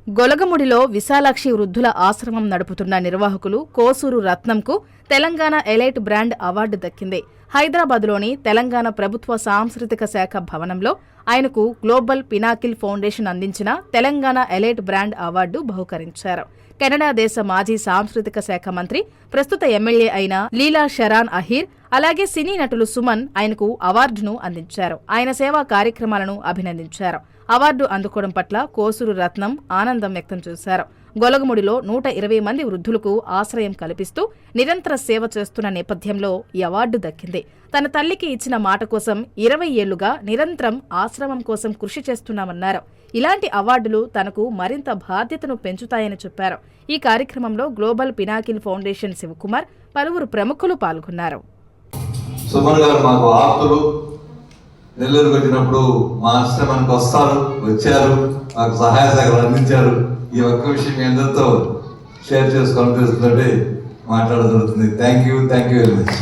గొలగముడిలో విశాలాక్షి వృద్ధుల ఆశ్రమం నడుపుతున్న నిర్వాహకులు కోసూరు రత్నంకు తెలంగాణ ఎలైట్ బ్రాండ్ అవార్డు దక్కింది. హైదరాబాద్లోని తెలంగాణ ప్రభుత్వ సాంస్కృతిక శాఖ భవనంలో ఆయనకు గ్లోబల్ పినాకిల్ ఫౌండేషన్ అందించిన తెలంగాణ ఎలైట్ బ్రాండ్ అవార్డు బహుకరించారు. కెనడా దేశ మాజీ సాంస్కృతిక శాఖ మంత్రి, ప్రస్తుత ఎమ్మెల్యే అయిన లీలా షరాన్ అహీర్, అలాగే సినీ నటులు సుమన్ ఆయనకు అవార్డును అందించారు. ఆయన సేవా కార్యక్రమాలను అభినందించారు. అవార్డు అందుకోవడం పట్ల కోసూరు రత్నం ఆనందం వ్యక్తం చేశారు. గొలగముడిలో 120 మంది వృద్ధులకు ఆశ్రయం కల్పిస్తూ నిరంతర సేవ చేస్తున్న నేపథ్యంలో ఈ అవార్డు దక్కింది. తన తల్లికి ఇచ్చిన మాట కోసం 20 ఏళ్లుగా నిరంతరం ఆశ్రమం కోసం కృషి చేస్తున్నామన్నారు. ఇలాంటి అవార్డులు తనకు మరింత బాధ్యతను పెంచుతాయని చెప్పారు. ఈ కార్యక్రమంలో గ్లోబల్ పినాకిల్ ఫౌండేషన్ శివకుమార్, పలువురు ప్రముఖులు పాల్గొన్నారు. సుమన్ గారు మాకు ఆప్తులు. నెల్లూరుకు వచ్చినప్పుడు మా ఆశ్రమానికి వచ్చారు, మాకు సహాయ సహకారాలు అందించారు. ఈ ఒక్క విషయం మీ అందరితో షేర్ చేసుకోవాలని తెలుస్తుంటే మాట్లాడడం జరుగుతుంది. Thank you very much.